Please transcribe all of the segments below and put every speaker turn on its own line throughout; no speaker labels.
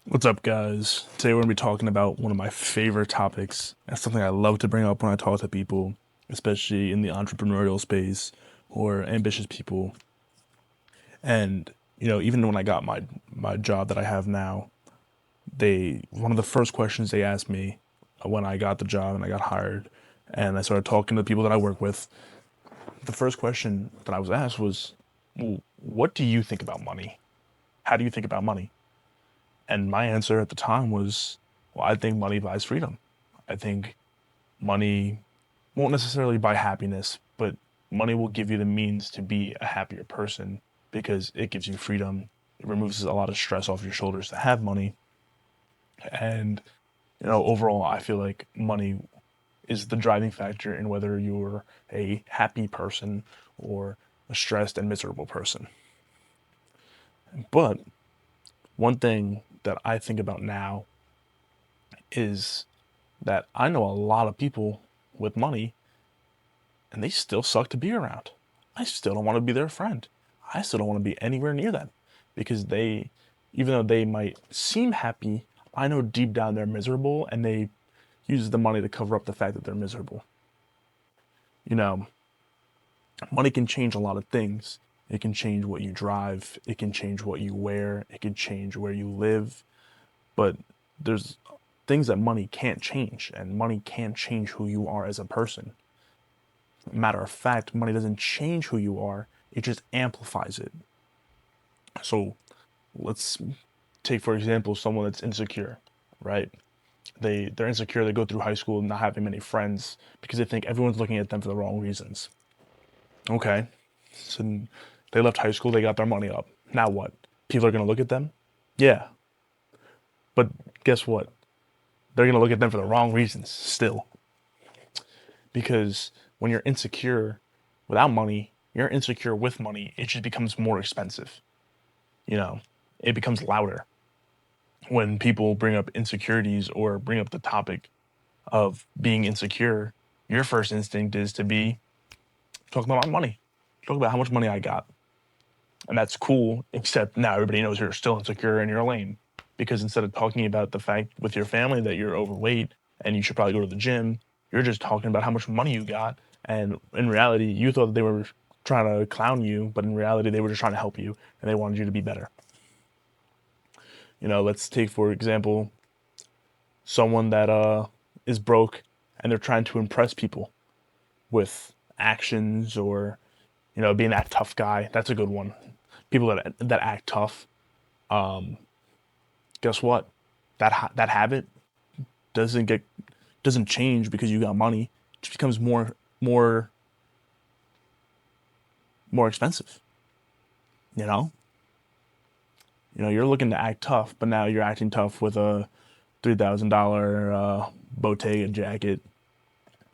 What's up, guys? Today we're going to be talking about one of my favorite topics. That's something I love to bring up when I talk to people, especially in the entrepreneurial space or ambitious people. And even when I got my job that I have now, they one of the first questions they asked me when I got the job and I got hired, and I started talking to the people that I work with. The first question that I was asked was, "Well, what do you think about money? How do you think about money?" And my answer at the time was, well, I think money buys freedom. I think money won't necessarily buy happiness, but money will give you the means to be a happier person because it gives you freedom. It removes a lot of stress off your shoulders to have money. And, overall, I feel like money is the driving factor in whether you're a happy person or a stressed and miserable person. But one thing that I think about now is that I know a lot of people with money and they still suck to be around. I still don't want to be their friend. I still don't want to be anywhere near them because even though they might seem happy, I know deep down they're miserable and they use the money to cover up the fact that they're miserable. You know, money can change a lot of things. It can change what you drive, it can change what you wear, it can change where you live, but there's things that money can't change, and money can't change who you are as a person. Matter of fact, money doesn't change who you are, it just amplifies it. So let's take, for example, someone that's insecure, right? They're insecure, they go through high school not having many friends because they think everyone's looking at them for the wrong reasons. Okay. So they left high school, they got their money up. Now what? People are gonna look at them? Yeah. But guess what? They're gonna look at them for the wrong reasons still. Because when you're insecure without money, you're insecure with money, it just becomes more expensive. You know, it becomes louder. When people bring up insecurities or bring up the topic of being insecure, your first instinct is to be talking about my money, talk about how much money I got. And that's cool, except now everybody knows you're still insecure and you're lame. Because instead of talking about the fact with your family that you're overweight and you should probably go to the gym, you're just talking about how much money you got. And in reality, you thought they were trying to clown you, but in reality, they were just trying to help you and they wanted you to be better. Let's take, for example, someone that is broke and they're trying to impress people with actions or being that tough guy. That's a good one. People that act tough. Um, Guess what? That habit doesn't get doesn't change because you got money. It just becomes more more expensive. You know. You're looking to act tough, but now you're acting tough with a $3,000 Bottega jacket,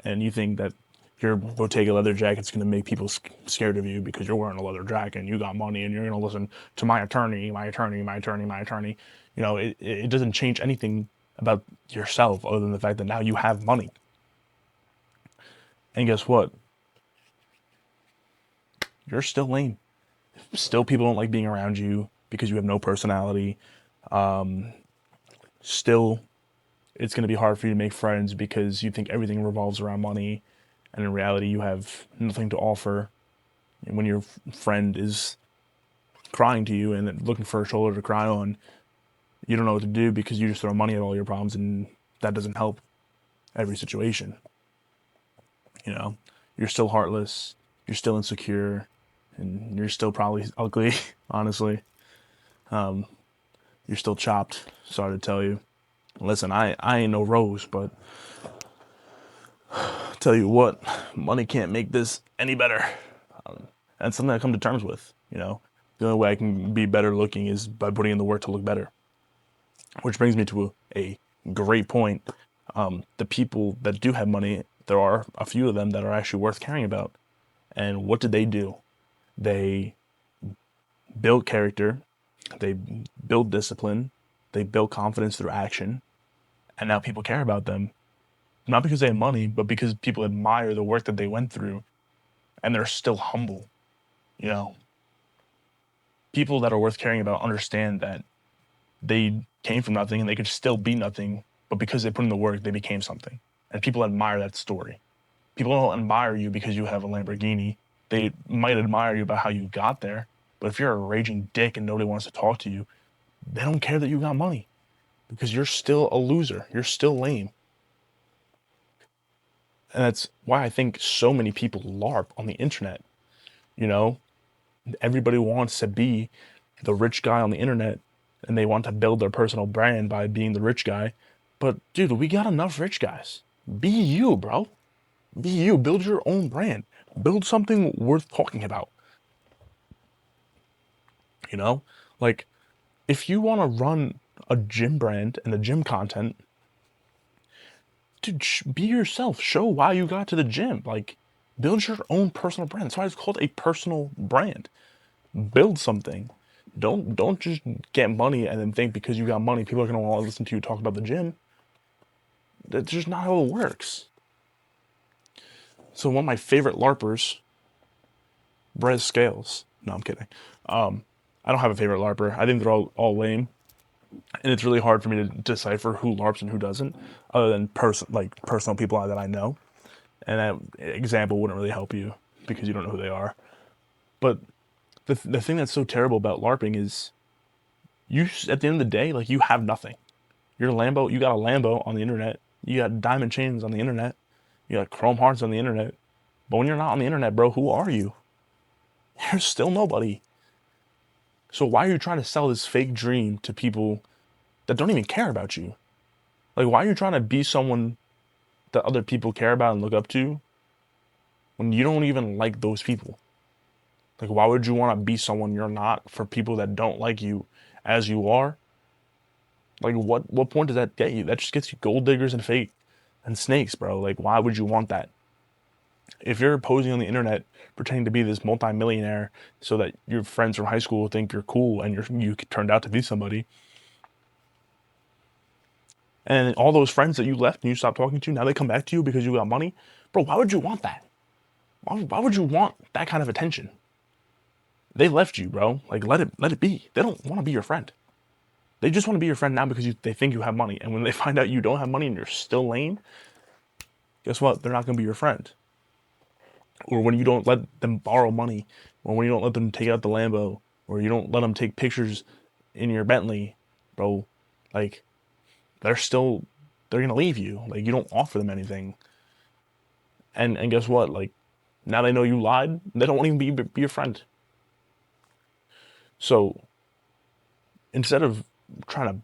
and you think that your Bottega leather jacket's going to make people scared of you because you're wearing a leather jacket and you got money and you're going to listen to my attorney, my attorney, my attorney, my attorney. It doesn't change anything about yourself other than the fact that now you have money. And guess what? You're still lame. Still, people don't like being around you because you have no personality. Still, it's going to be hard for you to make friends because you think everything revolves around money. And in reality, you have nothing to offer. And when your friend is crying to you and looking for a shoulder to cry on, you don't know what to do because you just throw money at all your problems, and that doesn't help every situation. You know, you're still heartless, you're still insecure, and you're still probably ugly, honestly. Um, you're still chopped, sorry to tell you. Listen, I ain't no rose, but I'll tell you what, money can't make this any better. That's something I come to terms with, The only way I can be better looking is by putting in the work to look better. Which brings me to a great point. The people that do have money, there are a few of them that are actually worth caring about. And what did they do? They build character, they build discipline, they build confidence through action, and now people care about them. Not because they have money, but because people admire the work that they went through and they're still humble. You know, People that are worth caring about understand that they came from nothing and they could still be nothing, but because they put in the work, they became something. And people admire that story. People don't admire you because you have a Lamborghini. They might admire you about how you got there, but if you're a raging dick and nobody wants to talk to you, they don't care that you got money because you're still a loser. You're still lame. And that's why I think so many people LARP on the internet. You know, everybody wants to be the rich guy on the internet and they want to build their personal brand by being the rich guy. But dude, we got enough rich guys. Be you, bro. Be you. Build your own brand. Build something worth talking about. You know, like if you want to run a gym brand and the gym content, dude, be yourself. Show why you got to the gym. Like, build your own personal brand. That's why it's called a personal brand. Build something. Don't just get money and then think because you got money, people are gonna want to listen to you talk about the gym. That's just not how it works. So one of my favorite LARPers, Brez Scales. No, I'm kidding. I don't have a favorite LARPer. I think they're all lame, and it's really hard for me to decipher who LARPs and who doesn't, other than personal people that I know. And that example wouldn't really help you because you don't know who they are. But the thing that's so terrible about LARPing is you at the end of the day, like, you have nothing. You're a Lambo. You got a Lambo on the internet. You got diamond chains on the internet. You got chrome hearts on the internet. But when you're not on the internet, bro, who are you? You're still nobody. So why are you trying to sell this fake dream to people that don't even care about you? Like, why are you trying to be someone that other people care about and look up to when you don't even like those people? Like, why would you want to be someone you're not for people that don't like you as you are? Like, what point does that get you? That just gets you gold diggers and fate and snakes, bro. Like, why would you want that? If you're posing on the internet pretending to be this multimillionaire so that your friends from high school think you're cool and you turned out to be somebody, and all those friends that you left and you stopped talking to, now they come back to you because you got money, bro, why would you want that? Why would you want that kind of attention? They left you, bro. Like, let it be. They don't want to be your friend. They just want to be your friend now because they think you have money. And when they find out you don't have money and you're still lame, guess what? They're not going to be your friend. Or when you don't let them borrow money, or when you don't let them take out the Lambo, or you don't let them take pictures in your Bentley, bro, like, they're going to leave you. Like, you don't offer them anything. And guess what? Like, now they know you lied. They don't want to even be your friend. So instead of trying to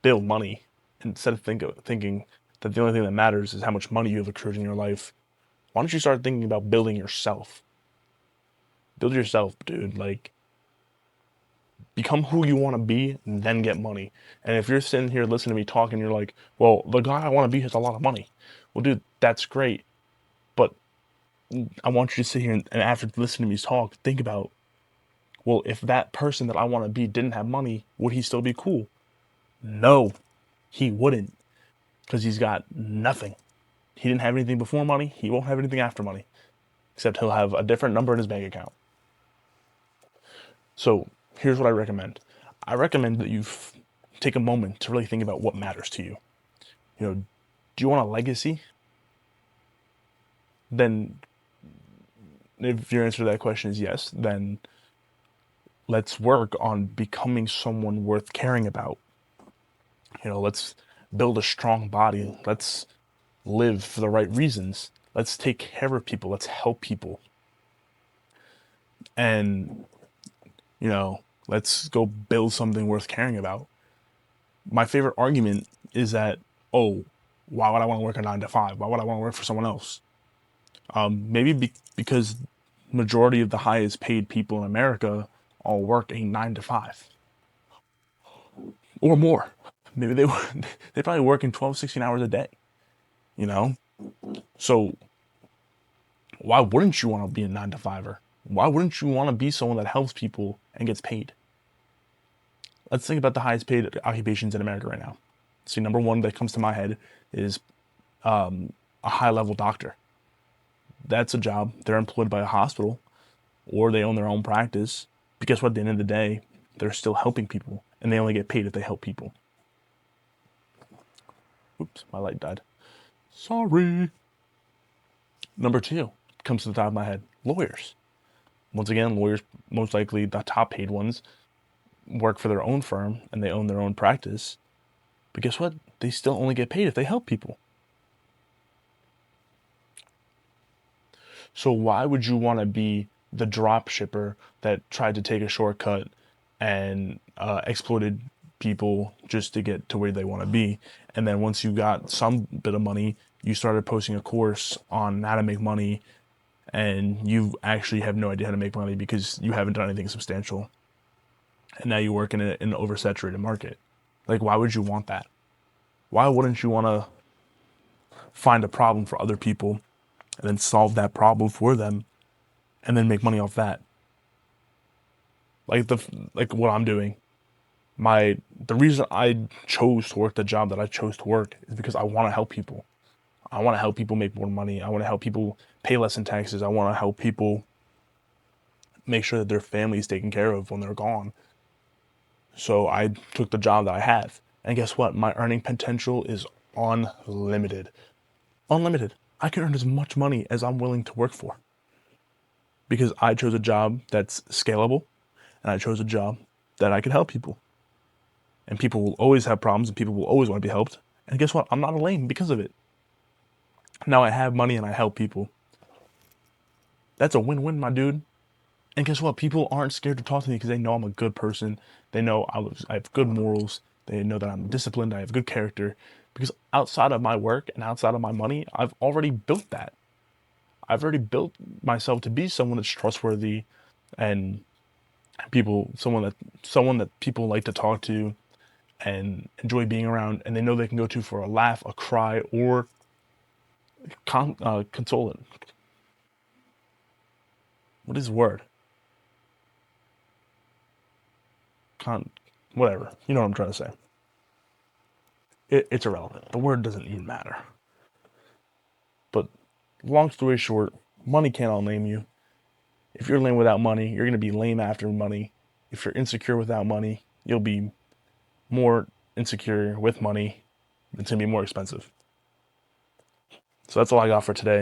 build money, instead of thinking that the only thing that matters is how much money you have accrued in your life, why don't you start thinking about building yourself? Build yourself, dude. Like, become who you want to be and then get money. And if you're sitting here listening to me talk and you're like, well, the guy I want to be has a lot of money. Well, dude, that's great. But I want you to sit here and after listening to me talk, think about, well, if that person that I want to be didn't have money, would he still be cool? No, he wouldn't, because he's got nothing. He didn't have anything before money. He won't have anything after money, except he'll have a different number in his bank account. So here's what I recommend. I recommend that you take a moment to really think about what matters to you. You know, do you want a legacy? Then if your answer to that question is yes, then let's work on becoming someone worth caring about. You know, let's build a strong body. Let's live for the right reasons. Let's take care of people. Let's help people. And, you know, let's go build something worth caring about. My favorite argument is that, oh, why would I want to work a 9 to 5? Why would I want to work for someone else? Maybe because majority of the highest paid people in America all work a 9 to 5 or more. Maybe they probably work in 12, 16 hours a day, you know? So why wouldn't you want to be a 9 to 5er? Why wouldn't you want to be someone that helps people and gets paid? Let's think about the highest paid occupations in America right now. See, number one that comes to my head is a high level doctor. That's a job. They're employed by a hospital or they own their own practice. But guess what? At the end of the day, they're still helping people and they only get paid if they help people. Oops, my light died. Sorry. Number two comes to the top of my head. Lawyers. Once again, lawyers, most likely the top paid ones, work for their own firm and they own their own practice. But guess what? They still only get paid if they help people. So why would you want to be the drop shipper that tried to take a shortcut and exploited people just to get to where they want to be? And then once you got some bit of money, you started posting a course on how to make money, and you actually have no idea how to make money because you haven't done anything substantial. And now you work in an oversaturated market. Like, why would you want that? Why wouldn't you want to find a problem for other people and then solve that problem for them and then make money off that? Like what I'm doing. The reason I chose to work the job that I chose to work is because I want to help people. I want to help people make more money. I want to help people pay less in taxes. I want to help people make sure that their family is taken care of when they're gone. So I took the job that I have. And guess what? My earning potential is unlimited. Unlimited. I can earn as much money as I'm willing to work for because I chose a job that's scalable and I chose a job that I can help people. And people will always have problems and people will always want to be helped. And guess what? I'm not a lame because of it. Now I have money and I help people. That's a win-win, my dude. And guess what? People aren't scared to talk to me because they know I'm a good person. They know I have good morals. They know that I'm disciplined. I have good character. Because outside of my work and outside of my money, I've already built that. I've already built myself to be someone that's trustworthy and someone that people like to talk to and enjoy being around, and they know they can go to for a laugh, a cry, or console it. What is the word? Con, whatever. You know what I'm trying to say. It's irrelevant. The word doesn't even matter. But long story short, money can't unlame you. If you're lame without money, you're gonna be lame after money. If you're insecure without money, you'll be more insecure with money. It's gonna be more expensive. So that's all I got for today.